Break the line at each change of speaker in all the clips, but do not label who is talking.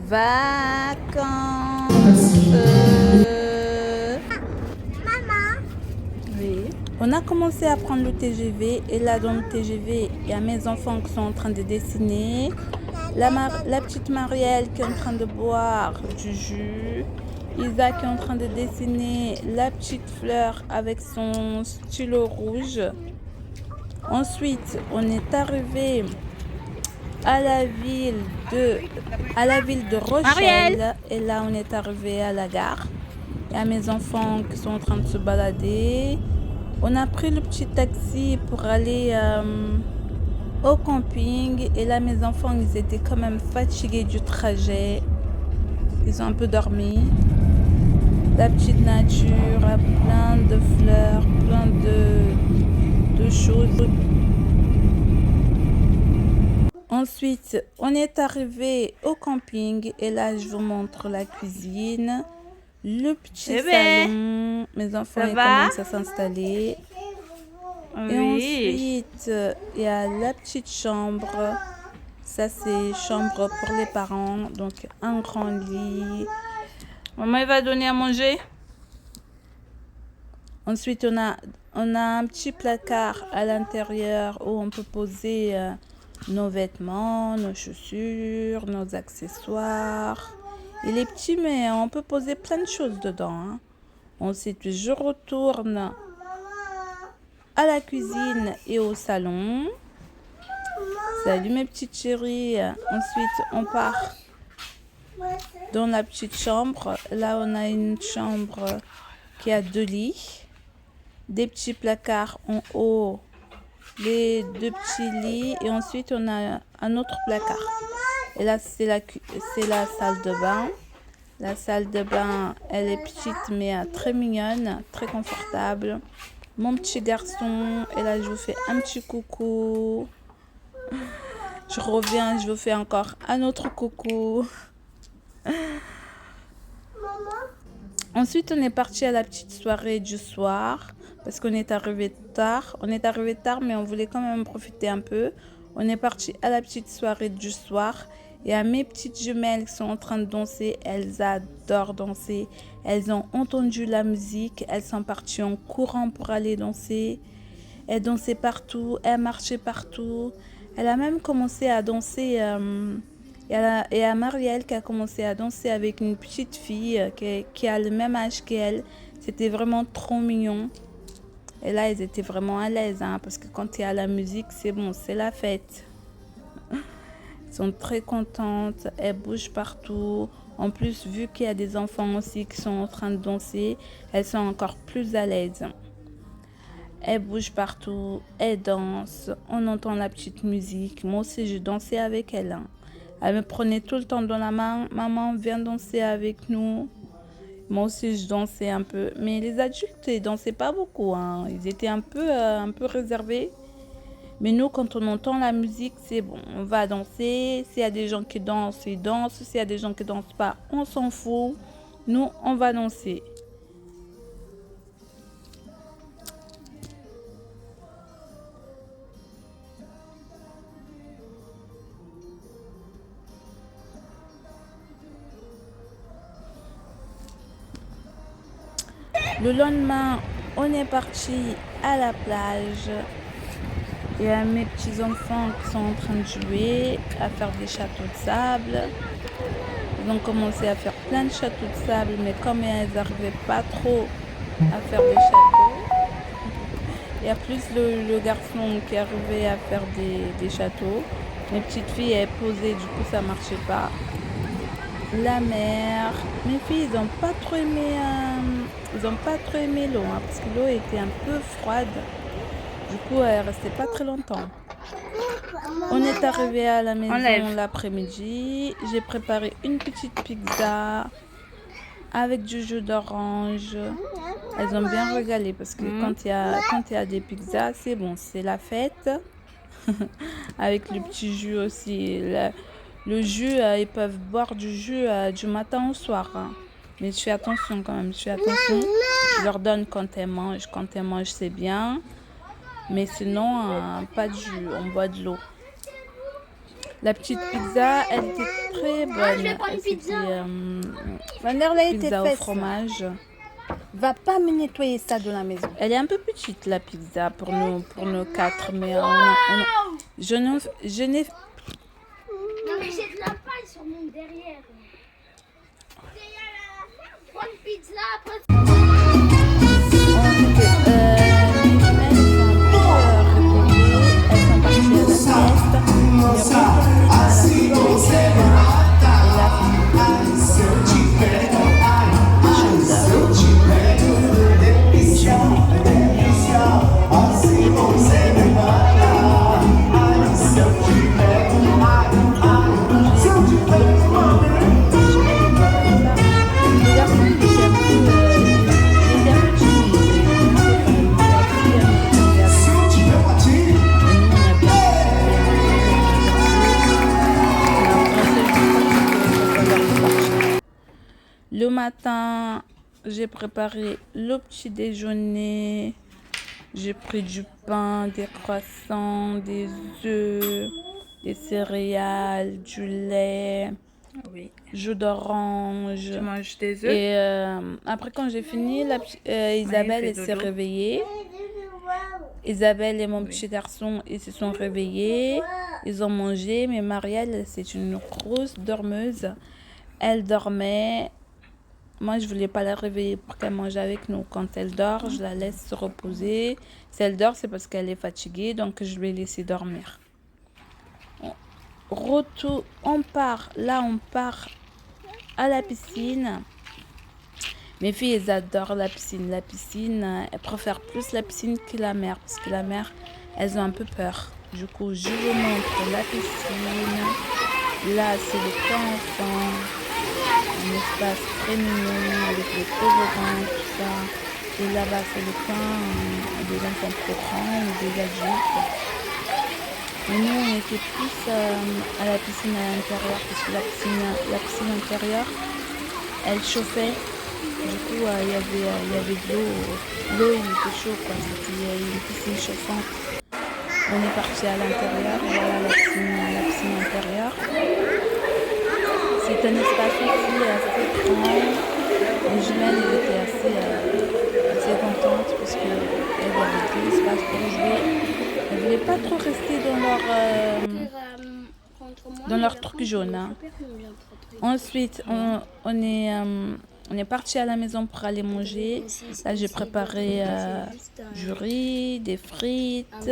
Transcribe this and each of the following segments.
Vacances.
Maman.
Oui. On a commencé à prendre le TGV et là dans le TGV, il y a mes enfants qui sont en train de dessiner. La petite Marielle qui est en train de boire du jus. Isa qui est en train de dessiner la petite fleur avec son stylo rouge. Ensuite, on est arrivé à la ville de Rochelle.
Marielle.
Et là, on est arrivé à la gare. Il y a mes enfants qui sont en train de se balader. On a pris le petit taxi pour aller au camping. Et là, mes enfants, ils étaient quand même fatigués du trajet. Ils ont un peu dormi. La petite nature, plein de fleurs, plein de choses. Ensuite, on est arrivé au camping et là, je vous montre la cuisine, le petit salon. Mes enfants ils commencent à s'installer.
Oui.
Et ensuite, il y a la petite chambre. Ça, c'est chambre pour les parents. Donc, un grand lit.
Maman, il va donner à manger.
Ensuite, on a un petit placard à l'intérieur où on peut poser nos vêtements, nos chaussures, nos accessoires. Il est petit, mais on peut poser plein de choses dedans. Hein. Ensuite, je retourne à la cuisine et au salon. Salut mes petites chéries. Ensuite, on part dans la petite chambre. Là, on a une chambre qui a 2 lits. Des petits placards en haut, les 2 petits lits et ensuite on a un autre placard. Et là c'est la salle de bain. La salle de bain, elle est petite mais très mignonne, très confortable. Mon petit garçon, et là je vous fais un petit coucou. Je reviens, je vous fais encore un autre coucou. Ensuite, on est parti à la petite soirée du soir parce qu'on est arrivé tard. On est arrivé tard, mais on voulait quand même profiter un peu. On est parti à la petite soirée du soir. Il y a mes petites jumelles qui sont en train de danser. Elles adorent danser. Elles ont entendu la musique. Elles sont parties en courant pour aller danser. Elles dansaient partout. Elles marchaient partout. Elle a même commencé à danser... et à Marielle qui a commencé à danser avec une petite fille qui a le même âge qu'elle. C'était vraiment trop mignon. Et là, elles étaient vraiment à l'aise, hein, parce que quand il y a la musique, c'est bon, c'est la fête. Elles sont très contentes, elles bougent partout. En plus, vu qu'il y a des enfants aussi qui sont en train de danser, elles sont encore plus à l'aise. Elles bougent partout, elles dansent, on entend la petite musique. Moi aussi, je dansais avec elles. Hein. Elle me prenait tout le temps dans la main. Maman, viens danser avec nous. Moi aussi, je dansais un peu. Mais les adultes, ils dansaient pas beaucoup. Hein. Ils étaient un peu réservés. Mais nous, quand on entend la musique, c'est bon. On va danser. S'il y a des gens qui dansent, ils dansent. S'il y a des gens qui dansent pas, on s'en fout. Nous, on va danser. Le lendemain, on est parti à la plage. Il y a mes petits-enfants qui sont en train de jouer, à faire des châteaux de sable. Ils ont commencé à faire plein de châteaux de sable, mais comme elles n'arrivaient pas trop à faire des châteaux, il y a plus le garçon qui arrivait à faire des châteaux. Mes petites filles, elles posaient, du coup ça marchait pas. La mer. Mes filles, ils n'ont pas trop aimé, l'eau, hein, parce que l'eau était un peu froide. Du coup, elle restait pas très longtemps. On est arrivé à la maison l'après-midi. J'ai préparé une petite pizza avec du jus d'orange. Elles ont bien régalé parce que quand il y a des pizzas, c'est bon, c'est la fête. Avec le petit jus aussi. Le jus, ils peuvent boire du jus du matin au soir. Hein. Mais je fais attention quand même, je fais attention. Je leur donne quand elles mangent. Quand elles mangent, c'est bien. Mais sinon, pas de jus, on boit de l'eau. La petite pizza, elle était très bonne.
je vais prendre une pizza.
Vanderlei était pizza au fromage.
Va pas me nettoyer ça de la maison.
Elle est un peu petite la pizza pour nous 4, mais je n'ai.
Non mais j'ai de la paille sur mon derrière. Prends une pizza, après.
Le matin, j'ai préparé le petit déjeuner. J'ai pris du pain, des croissants, des œufs, des céréales, du lait,
Oui.
jus d'orange.
Tu manges des œufs?
Et après, quand j'ai fini, Isabelle elle s'est réveillée. Isabelle et mon petit garçon, ils se sont réveillés. Ils ont mangé, mais Marielle, c'est une grosse dormeuse. Elle dormait. Moi, je voulais pas la réveiller pour qu'elle mange avec nous. Quand elle dort, je la laisse se reposer. Si elle dort, c'est parce qu'elle est fatiguée, donc je vais laisser dormir. Retour, on part à la piscine. Mes filles, elles adorent la piscine. La piscine, elles préfèrent plus la piscine que la mer, parce que la mer, elles ont un peu peur. Du coup, je vous montre la piscine. Là, c'est le camp enfant. Un espace très mignon avec les toboggans, tout ça. Et là-bas, c'est le camp des enfants trop grands ou des adultes. Mais nous, on était plus à la piscine à l'intérieur, parce que la piscine intérieure, elle chauffait. Du coup, il y avait de l'eau. L'eau, il était chaud, quoi. C'était une piscine chauffante. On est parti à l'intérieur. Voilà la piscine intérieure. C'est un espace aussi assez grand. Les jumelles étaient assez contentes parce qu'elles avaient de l'espace pour jouer. Elles ne voulaient pas trop rester dans leur truc jaune. Hein. Ensuite, on est parti à la maison pour aller manger. Là, j'ai préparé du riz, des frites.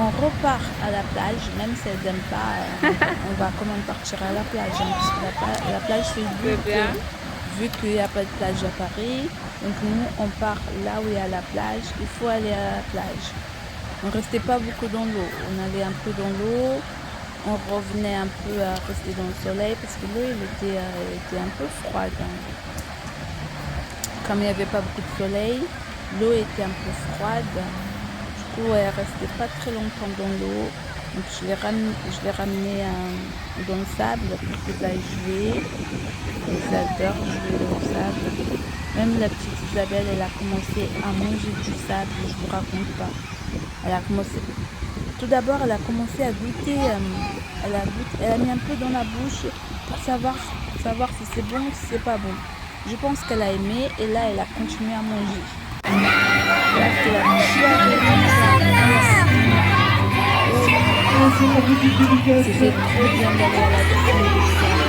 On repart à la plage, même si elles n'aiment pas, on va quand même partir à la plage. Hein, parce que la plage, c'est vu qu'il n'y a pas de plage à Paris. Donc nous, on part là où il y a la plage. Il faut aller à la plage. On ne restait pas beaucoup dans l'eau. On allait un peu dans l'eau. On revenait un peu à rester dans le soleil parce que l'eau, elle était un peu froide. Hein. Comme il n'y avait pas beaucoup de soleil, l'eau était un peu froide. Elle restait pas très longtemps dans l'eau, donc je l'ai ramené dans le sable pour qu'ils aillent jouer. Ils adorent jouer dans le sable. Même la petite Isabelle, elle a commencé à manger du sable, je vous raconte pas. Tout d'abord, elle a commencé à goûter. Elle a mis un peu dans la bouche pour savoir si c'est bon ou si c'est pas bon. Je pense qu'elle a aimé et là, elle a continué à manger. Là, c'est la C'était trop bien d'aller à la piscine.